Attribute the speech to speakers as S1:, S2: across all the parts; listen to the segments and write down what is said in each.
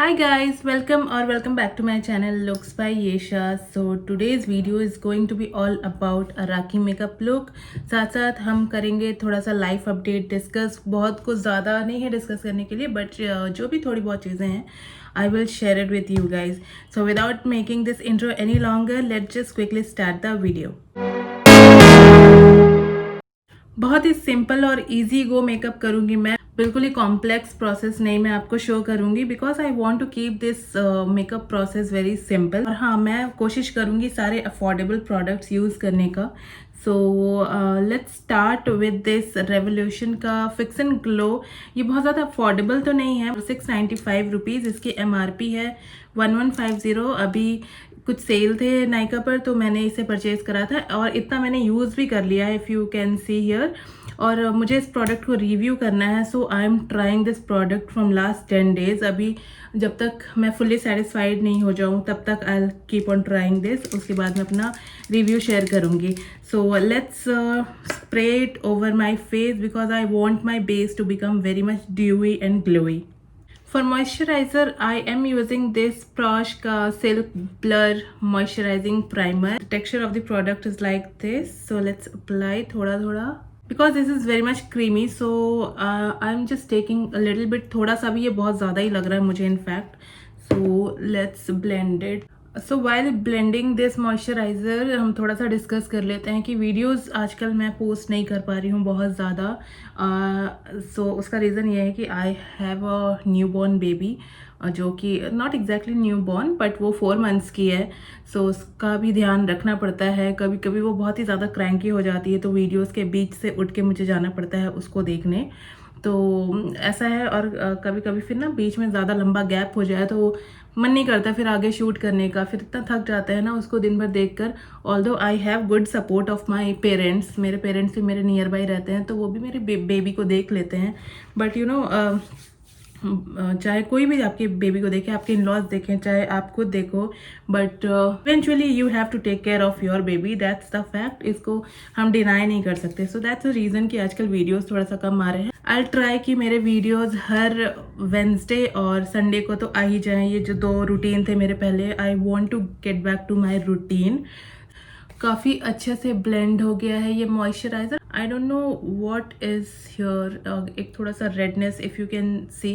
S1: Hi guys, welcome back to my channel Looks by Yesha. So today's video is going to be all about a Rakhi makeup look. साथ साथ हम करेंगे थोड़ा सा life update discuss. बहुत कुछ ज़्यादा नहीं है डिस्कस करने के लिए, बट जो भी थोड़ी बहुत चीज़ें हैं I will share it with you guys. So without making this intro any longer, let's just quickly start the video. बहुत ही सिंपल और इजी गो मेकअप करूंगी मैं. बिल्कुल ही कॉम्प्लेक्स प्रोसेस नहीं मैं आपको शो करूंगी because I want to keep this makeup process very simple. और हाँ, मैं कोशिश करूंगी सारे अफोर्डेबल प्रोडक्ट्स यूज़ करने का. So let's start with this Revolution का फिक्स एंड ग्लो. ये बहुत ज़्यादा अफोर्डेबल तो नहीं है. 695 रुपीज़ इसकी MRP है. 1150 अभी कुछ सेल थे नायका पर तो मैंने इसे परचेज करा था और इतना मैंने यूज़ भी कर लिया है, if you can see here. और मुझे इस प्रोडक्ट को रिव्यू करना है. So I am trying this product from last 10 days. अभी जब तक मैं फुल्ली सेटिस्फाइड नहीं हो जाऊँ तब तक I keep on trying this. उसके बाद मैं अपना रिव्यू शेयर करूँगी. So let's spray it over my face because I want my base to become very much dewy and glowy. For moisturizer, I am using this Prosh ka Silk Blur Moisturizing Primer. The texture of the product is like this. So let's apply thoda thoda. Because this is very much creamy, so I'm just taking a little bit. थोड़ा सा भी ये बहुत ज़्यादा ही लग रहा है मुझे in fact. So let's blend it. So while blending this moisturiser हम थोड़ा सा डिस्कस कर लेते हैं कि वीडियोस आजकल मैं पोस्ट नहीं कर पा रही हूँ बहुत ज़्यादा. सो उसका रीज़न ये है कि आई have a new born baby जो कि not exactly new born but वो 4 मंथ्स की है. सो उसका भी ध्यान रखना पड़ता है. कभी कभी वो बहुत ही ज़्यादा क्रैंकी हो जाती है तो वीडियोज़ के बीच से उठ के मुझे जाना पड़ता है उसको देखने. तो ऐसा है. और कभी कभी फिर ना बीच में ज़्यादा लंबा गैप हो जाए तो मन नहीं करता फिर आगे शूट करने का. फिर इतना थक जाता है ना उसको दिन भर देखकर. Although I have good support of my parents. मेरे पेरेंट्स भी मेरे नियर बाई रहते हैं तो वो भी मेरे बेबी को देख लेते हैं. बट यू नो चाहे कोई भी आपके बेबी को देखे, आपके इन लॉज देखें, चाहे आप खुद देखो, but eventually you have to take care of your baby. That's the fact. इसको हम डिनाई नहीं कर सकते. सो दैट्स द रीज़न कि आजकल वीडियोस थोड़ा सा कम आ रहे हैं. आई ट्राई कि मेरे वीडियोस हर वेंसडे और संडे को तो आ ही जाएं. ये जो 2 रूटीन थे मेरे पहले, I want to get back to my routine. काफ़ी अच्छे से ब्लेंड हो गया है ये moisturiser. I don't know what is here. एक थोड़ा सा redness if you can see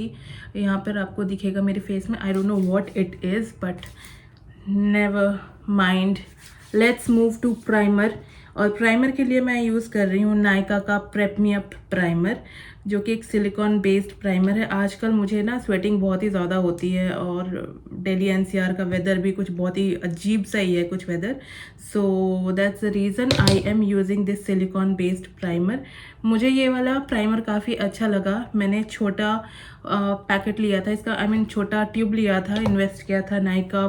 S1: यहाँ पर आपको दिखेगा मेरे फेस में. I don't know what it is but never mind. Let's move to primer. और प्राइमर के लिए मैं यूज़ कर रही हूँ नायका का प्रेप मी अप प्राइमर जो कि एक सिलिकॉन बेस्ड प्राइमर है. आजकल मुझे ना स्वेटिंग बहुत ही ज़्यादा होती है और दिल्ली NCR का वेदर भी कुछ बहुत ही अजीब सा ही है कुछ weather. So that's the reason I am using this silicone based primer. मुझे ये वाला प्राइमर काफ़ी अच्छा लगा. मैंने छोटा पैकेट लिया था इसका. आई मीन छोटा ट्यूब लिया था, इन्वेस्ट किया था नायका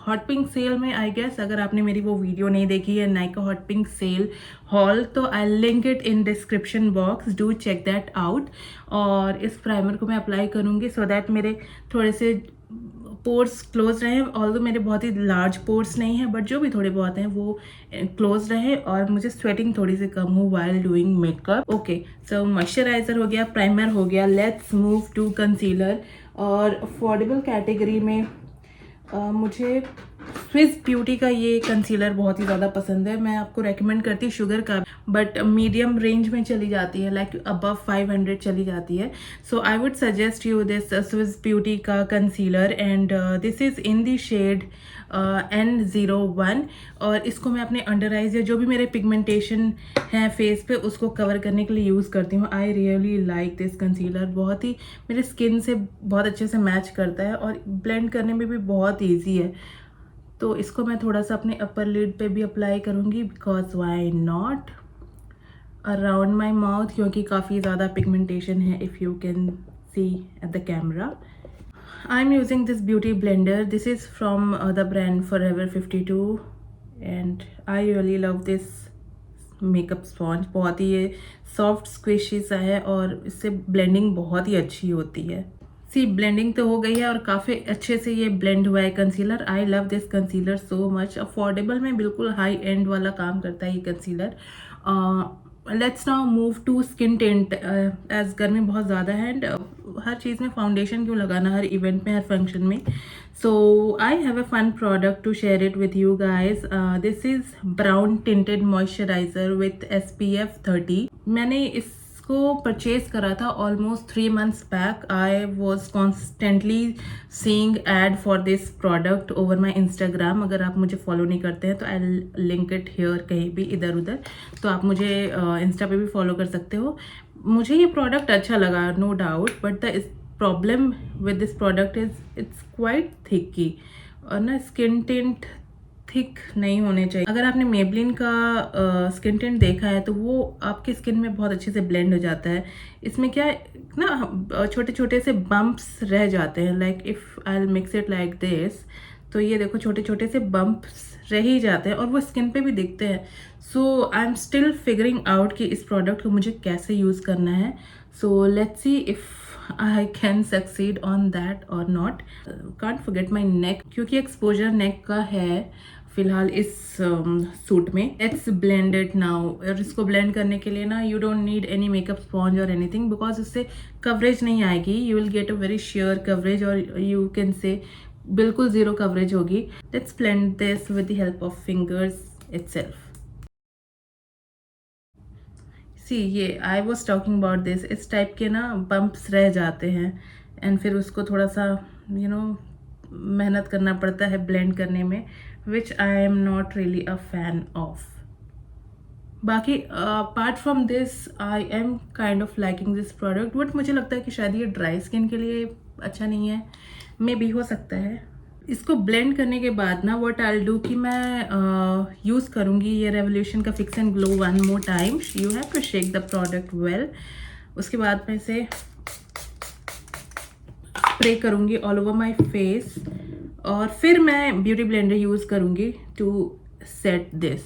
S1: हॉट पिंक सेल में. आई गेस अगर आपने मेरी वो वीडियो नहीं देखी है Nykaa hot pink sale haul तो I link it in description box. Do check that out. और इस प्राइमर को मैं अप्लाई करूँगी सो दैट मेरे थोड़े से पोर्स क्लोज रहें. ऑल्दो मेरे बहुत ही लार्ज पोर्स नहीं है बट जो भी थोड़े बहुत हैं वो क्लोज रहे और मुझे स्वेटिंग थोड़ी सी कम हो while doing makeup. Okay, so moisturiser हो गया, प्राइमर हो गया. Let's move to concealer. और अफोर्डेबल कैटेगरी में मुझे स्विस ब्यूटी का ये कंसीलर बहुत ही ज़्यादा पसंद है. मैं आपको रेकमेंड करती हूँ शुगर का, बट मीडियम रेंज में चली जाती है, लाइक अबव 500 चली जाती है. So I would suggest you this Swiss Beauty का concealer and this is in the shade N01. और इसको मैं अपने अंडर आइज या जो भी मेरे पिगमेंटेशन है फेस पे उसको कवर करने के लिए यूज़ करती हूँ. I really like this concealer. बहुत ही मेरे स्किन से बहुत अच्छे से मैच करता है और ब्लेंड करने में भी बहुत ईजी है. तो इसको मैं थोड़ा सा अपने अपर लिड पे भी अप्लाई करूँगी because why not around my mouth क्योंकि काफ़ी ज़्यादा पिगमेंटेशन है if you can see at the camera. I am using this beauty blender. This is from the brand Forever 52 and I really love this makeup sponge. बहुत ही ये soft squishy सा है और इससे ब्लेंडिंग बहुत ही अच्छी होती है. सी ब्लेंडिंग तो हो गई है और काफ़ी अच्छे से ये ब्लेंड हुआ है concealer. I love this concealer so much. Affordable में बिल्कुल हाई एंड वाला काम करता है ये concealer. Let's now move to skin tint. As गर्मी बहुत ज़्यादा है एंड हर चीज़ में फाउंडेशन क्यों लगाना, हर इवेंट में, हर फंक्शन में। So I have a fun product to share it with you guys. This is brown tinted moisturiser with SPF 30। मैंने इसको परचेज करा था almost 3 months back. I was constantly seeing ad for this product over my Instagram. अगर आप मुझे follow नहीं करते हैं तो आई लिंक इट हियर कहीं भी इधर उधर, तो आप मुझे इंस्टा पे भी फॉलो कर सकते हो। मुझे ये प्रोडक्ट अच्छा लगा, no doubt, but the problem with this product is it's quite thicky, और ना स्किन टिंट थिक नहीं होने चाहिए। अगर आपने मेबलिन का स्किन टिंट देखा है तो वो आपकी स्किन में बहुत अच्छे से ब्लेंड हो जाता है। इसमें क्या है ना, छोटे छोटे से बम्प्स रह जाते हैं। Like if I will mix it like this, तो ये देखो छोटे छोटे से बम्प्स रह ही जाते हैं और वो स्किन पे भी दिखते हैं। So I am still figuring out कि इस प्रोडक्ट को मुझे कैसे यूज़ करना है। So let's see if I can succeed on that or not. Can't forget my neck, क्योंकि एक्सपोजर नेक का है फिलहाल इस सूट में। Let's blend it now। और इसको ब्लेंड करने के लिए ना you don't need any makeup sponge और एनीथिंग, बिकॉज उससे कवरेज नहीं आएगी। You will get a very sure coverage, और यू कैन से बिल्कुल ज़ीरो कवरेज होगी। Let's blend this with the help of fingers itself. See ये I was talking about this, इस type के ना बम्प्स रह जाते हैं एंड फिर उसको थोड़ा सा मेहनत करना पड़ता है ब्लेंड करने में, which I am not really a fan of. बाकी apart from this I am kind of liking this product, but मुझे लगता है कि शायद ये ड्राई स्किन के लिए अच्छा नहीं है, मे भी हो सकता है। इसको ब्लेंड करने के बाद ना व्हाट आई विल डू कि मैं यूज़ करूँगी ये रेवोल्यूशन का fix and glow one more time. You have to shake the product well. उसके बाद मैं इसे स्प्रे करूँगी ऑल ओवर माई फेस, और फिर मैं ब्यूटी ब्लेंडर यूज़ करूँगी to set this.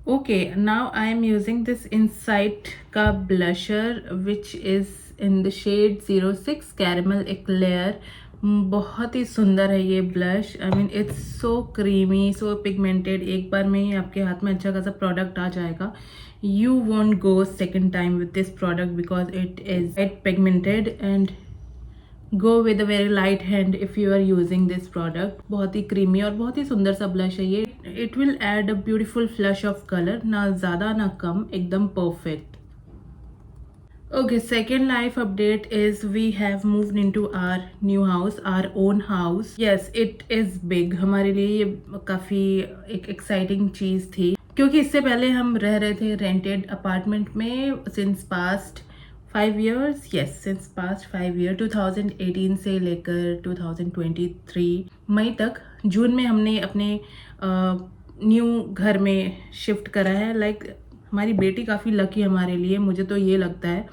S1: Okay, now I am using this Insight का blusher which is in the shade 06 caramel eclair. बहुत ही सुंदर है ये blush. I mean it's so creamy, so pigmented. एक बार में ही आपके हाथ में अच्छा खासा प्रोडक्ट आ जाएगा। You won't go second time with this product because it is it pigmented and go with a very light hand if you are using this product. बहुत ही क्रीमी और बहुत ही सुंदर सा ब्लश है ये। It will add a beautiful flush of colour, ना ज़्यादा ना कम, एकदम perfect. Okay, second life update is we have moved into our new house, our own house. Yes, it is big. हमारे लिए ये काफ़ी एक exciting चीज़ थी, क्योंकि इससे पहले हम रह रहे थे रेंटेड अपार्टमेंट में since past 5 years. Yes, since past 5 years, 2018 से लेकर 2023 मई तक। जून में हमने अपने न्यू घर में शिफ्ट करा है। लाइक हमारी बेटी काफ़ी लकी हमारे लिए, मुझे तो ये लगता है,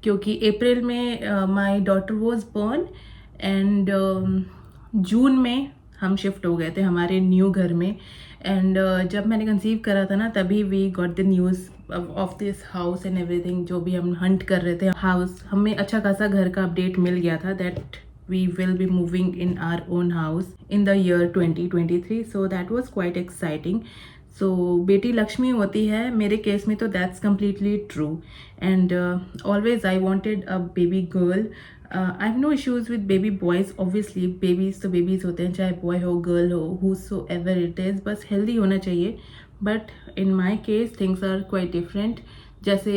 S1: क्योंकि अप्रैल में my daughter was born and June में हम शिफ्ट हो गए थे हमारे न्यू घर में। एंड जब मैंने कंसीव करा था ना, तभी we got the news of this house and everything. जो भी हम हंट कर रहे थे हाउस, हमें अच्छा खासा घर का अपडेट मिल गया था that we will be moving in our own house in the year 2023. So that was quite exciting. So बेटी लक्ष्मी होती है, मेरे केस में तो that's completely true. And always I wanted a baby girl. I have no issues with baby boys. Obviously babies तो babies होते हैं, चाहे boy हो girl हो whosoever it is, बस healthy होना चाहिए। But in my case things are quite different. जैसे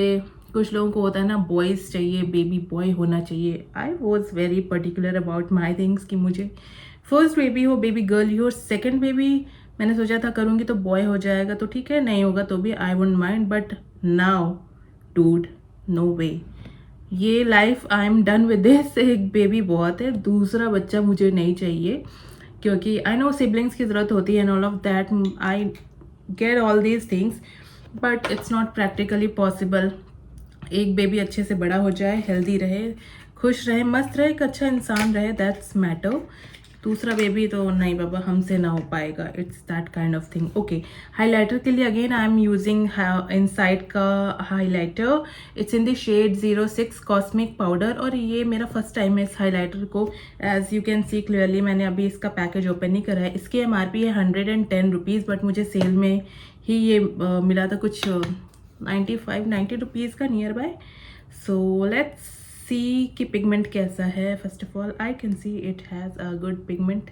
S1: कुछ लोगों को होता है ना, बॉयज़ चाहिए, बेबी बॉय होना चाहिए। I was very particular about my things कि मुझे फर्स्ट बेबी हो, बेबी गर्ल ही हो। सेकेंड बेबी मैंने सोचा था करूँगी तो बॉय हो जाएगा तो ठीक है, नहीं होगा तो भी I won't mind. But now dude, no way, ये life I am done with this. एक बेबी बहुत है, दूसरा बच्चा मुझे नहीं चाहिए, क्योंकि आई नो सिबलिंग्स की ज़रूरत होती है and all of that, I get all these things, but it's not practically possible. एक बेबी अच्छे से बड़ा हो जाए, हेल्दी रहे, खुश रहे, मस्त रहे, एक अच्छा इंसान रहे, दैट्स मैटर। दूसरा बेबी तो नहीं बाबा, हमसे ना हो पाएगा, it's that kind of thing. Okay, highlighter के लिए again I am using Insight का highlighter. It's in the shade 06 cosmic powder, और ये मेरा फर्स्ट टाइम है इस हाइलाइटर को। As you can see clearly, मैंने अभी इसका पैकेज ओपन नहीं करा है। इसकी MRP है 110 रुपीज़, बट मुझे सेल में ही ये मिला था कुछ 90 रुपीज़ का नियर बाय। सो लेट्स सी कि पिगमेंट कैसा है। First of all I can see it has a good pigment.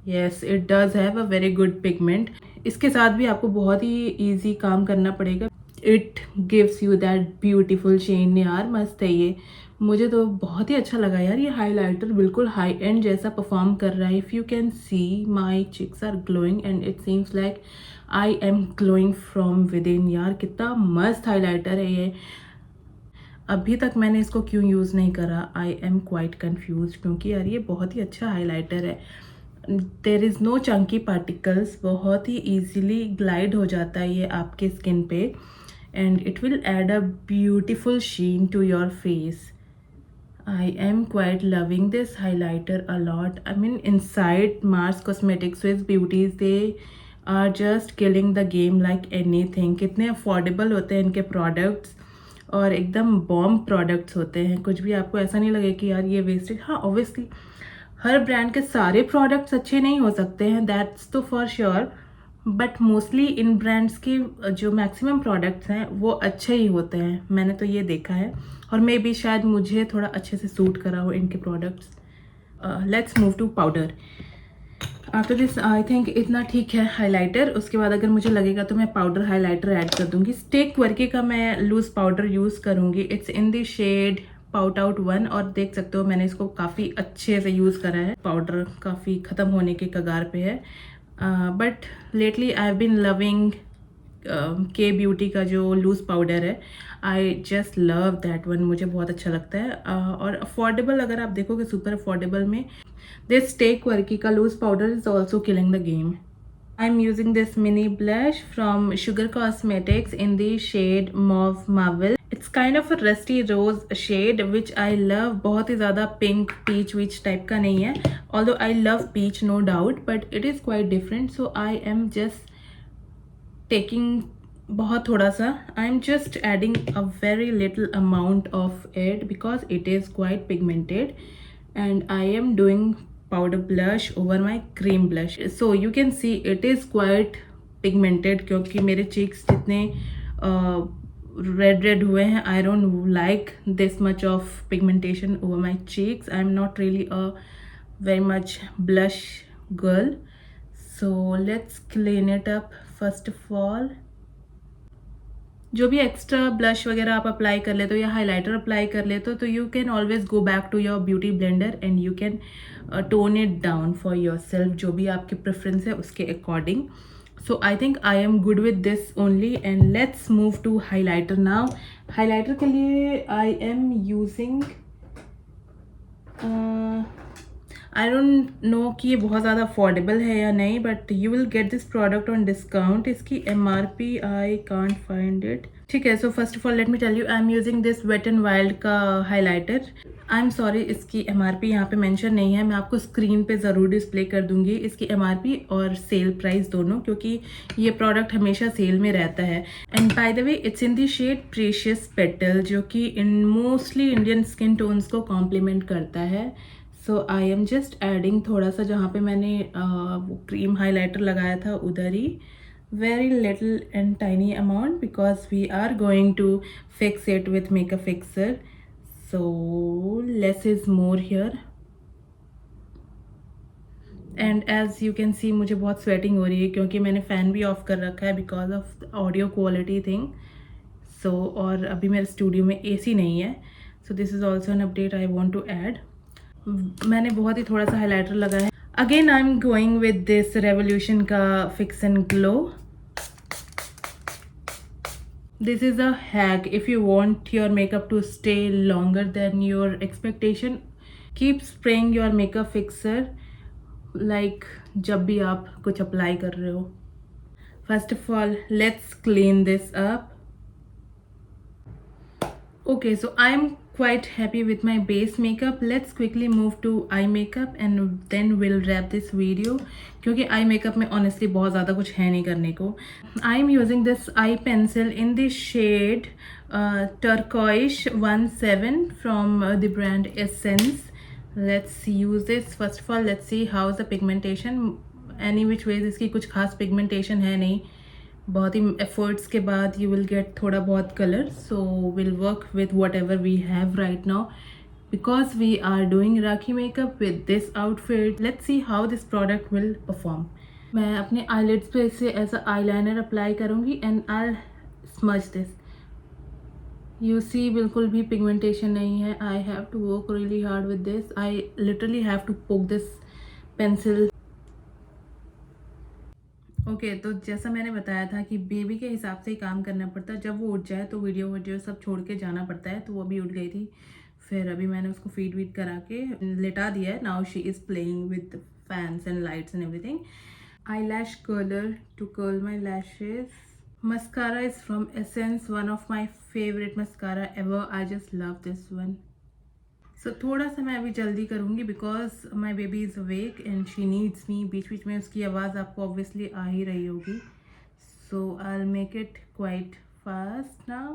S1: Yes, it does have a very good pigment. इसके साथ भी आपको बहुत ही ईजी काम करना पड़ेगा। It gives you that beautiful Shane यार, मस्त है ये। मुझे तो बहुत ही अच्छा लगा यार, ये हाइलाइटर बिल्कुल हाई एंड जैसा परफॉर्म कर रहा है। If you can see my cheeks are glowing and it seems like I am glowing from within. यार कितना मस्त हाइलाइटर है ये। अभी तक मैंने इसको क्यों यूज़ नहीं करा, आई एम क्वाइट कन्फ्यूज, क्योंकि यार ये बहुत ही अच्छा हाइलाइटर है। There is no chunky particles, बहुत ही ईजीली ग्लाइड हो जाता है ये आपके स्किन पे, and it will add a beautiful sheen to your face. I am quite loving this highlighter a lot. I mean, inside Mars Cosmetics, Swiss Beauties, they are just killing the game like anything. कितने affordable होते हैं इनके products, और एकदम bomb products होते हैं। कुछ भी आपको ऐसा नहीं लगे कि यार ये वेस्टेज। हाँ, ऑब्वियसली हर ब्रांड के सारे प्रोडक्ट्स अच्छे नहीं हो सकते हैं, दैट्स तो for sure, but mostly in brands के जो मैक्सिमम प्रोडक्ट्स हैं वो अच्छे ही होते हैं। मैंने तो ये देखा है, और मे बी शायद मुझे थोड़ा अच्छे से सूट करा हो इनके products. Let's move to powder. After this I think इतना ठीक है हाइलाइटर। उसके बाद अगर मुझे लगेगा तो मैं पाउडर हाइलाइटर ऐड कर दूंगी। स्टेक वर्के का मैं लूज पाउडर यूज़ करूंगी। It's in the shade pout out 1, और देख सकते हो मैंने इसको काफ़ी अच्छे से यूज़ करा है। पाउडर काफ़ी ख़त्म होने के कगार पे है, but lately I have been loving K beauty का जो लूज पाउडर है। I just love that one, मुझे बहुत अच्छा लगता है। और अफोर्डेबल अगर आप देखोगे, सुपर अफोर्डेबल में दिस स्टेक वर्की का loose powder is also killing the game. I am using this mini blush from Sugar Cosmetics in the shade mauve marvel. It's kind of a rusty rose shade which I love. बहुत ही ज़्यादा pink peach which type का नहीं है, although I love peach no doubt, but it is quite different. So I am just taking बहुत थोड़ा सा, I am just adding a very little amount of it because it is quite pigmented, and I am doing powder blush over my cream blush. So you can see it is quite pigmented, क्योंकि मेरे cheeks जितने red हुए हैं, I don't like this much of pigmentation over my cheeks. I'm not really a very much blush girl. So let's clean it up first of all. जो भी extra blush वगैरह आप apply कर लेते हो या हाइलाइटर अप्लाई कर लेते हो, तो you can always go back to your beauty blender and you can tone it down for yourself, जो भी आपकी प्रेफरेंस है उसके according. So I think I am good with this only, and let's move to highlighter now. Highlighter के लिए I am using, I don't know कि ये बहुत ज़्यादा अफोर्डेबल है या नहीं, but you will get this product on discount. इसकी MRP I can't find it. ठीक है, so first of all let me tell you, I am using this wet and wild का हाइलाइटर। आई एम सॉरी, इसकी MRP यहाँ पे mention नहीं है, मैं आपको स्क्रीन पे ज़रूर डिस्प्ले कर दूंगी इसकी MRP और सेल प्राइस दोनों, क्योंकि ये प्रोडक्ट हमेशा सेल में रहता है। And by the way it's in the shade precious petal, जो कि in mostly Indian skin tones को कॉम्प्लीमेंट करता है। So I am just adding थोड़ा सा, जहाँ पे मैंने वो क्रीम हाइलाइटर लगाया था उधर ही, very little and tiny amount, because we are going to fix it with makeup fixer. So less is more here. And as you can see, मुझे बहुत स्वेटिंग हो रही है क्योंकि मैंने फ़ैन भी ऑफ कर रखा है because of audio quality thing. So और अभी मेरे स्टूडियो में AC नहीं है। So this is also an update I want to add. मैंने बहुत ही थोड़ा सा हाइलाइटर लगाया है। Again I am going with this Revolution का fix and glow. This is a hack. If you want your makeup to stay longer than your expectation, keep spraying your makeup fixer like जब भी आप कुछ apply कर रहे हो। First of all, let's clean this up. Okay, so I'm quite happy with my base makeup. Let's quickly move to eye makeup and then we'll wrap this video, क्योंकि eye makeup में honestly बहुत ज़्यादा कुछ है नहीं करने को. I am using this eye pencil in the shade turquoise 17 from the brand Essence. Let's use this. First of all, let's see how is the pigmentation. Any which ways इसकी कुछ खास pigmentation है नहीं, बहुत ही एफर्ट्स के बाद you will get थोड़ा बहुत colour. So will work with whatever we have right now because we are doing Rakhi makeup with this outfit. Let's see how this product will perform. मैं अपने eyelids पे इसे ऐसा eyeliner apply करूँगी and I smudge this. You see बिल्कुल भी pigmentation नहीं है. I have to work really hard with this. I literally have to poke this pencil. Okay तो जैसा मैंने बताया था कि बेबी के हिसाब से ही काम करना पड़ता है. जब वो उठ जाए तो वीडियो सब छोड़ के जाना पड़ता है. तो वो अभी उठ गई थी, फिर अभी मैंने उसको फीड वीड करा के लेटा दिया है. Now she is playing with fans and lights and everything. I lash curler to curl my lashes. Mascara is from Essence, one of my favourite mascara ever. I just love this one. So थोड़ा सा मैं अभी जल्दी करूँगी because my baby is awake and she needs me. बीच बीच में उसकी आवाज़ आपको ऑब्वियसली आ ही रही होगी. So I will make it quite fast now.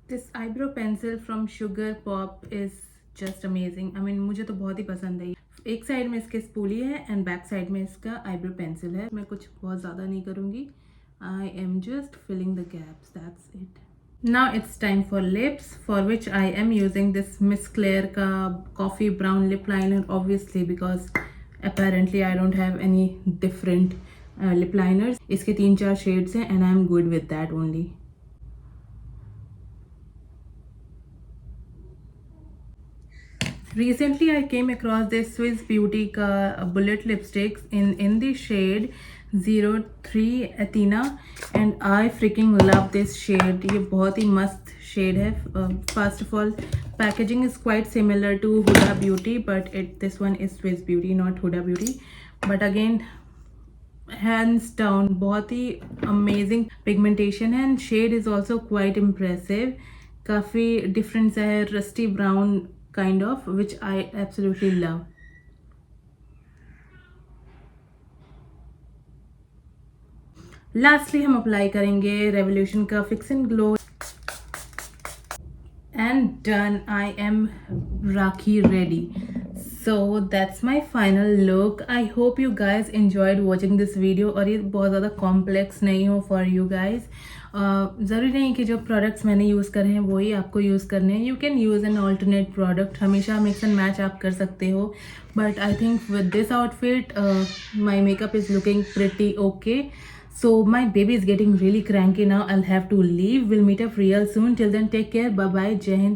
S1: This eyebrow pencil from sugar pop is just amazing. I mean मुझे तो बहुत ही पसंद है. एक साइड में इसके स्पूली है एंड बैक साइड में इसका आईब्रो पेंसिल है. मैं कुछ बहुत ज़्यादा नहीं करूँगी. I am just filling the gaps, that's it. Now it's time for lips, for which I am using this Miss Claire का coffee brown lip liner, obviously because apparently I don't have any different lip liners. इसके 3-4 shades हैं and I am good with that only. Recently I came across this Swiss Beauty का bullet lipsticks in the shade 03 Athena and I freaking love this shade. ये बहुत ही मस्त shade है. First of all, packaging is quite similar to Huda Beauty, but this one is Swiss Beauty, not Huda Beauty. But again, hands down बहुत ही amazing pigmentation है and shade is also quite impressive. काफ़ी different सा है, rusty brown kind of, which I absolutely love. Lastly हम apply करेंगे revolution का fix and glow and done. I am rakhi ready. So that's my final look. I hope you guys enjoyed watching this video. और ये बहुत ज़्यादा complex नहीं हो for you guys. ज़रूरी नहीं कि जो प्रोडक्ट्स मैंने यूज़ करे हैं वही आपको यूज़ करने हैं. You can use an alternate product. हमेशा मिक्स एंड मैच आप कर सकते हो. But I think with this outfit my makeup is looking pretty okay. So my baby is getting really cranky now. I'll have to leave. We'll meet up real soon. Till then, take care. Bye bye. Jai Hind.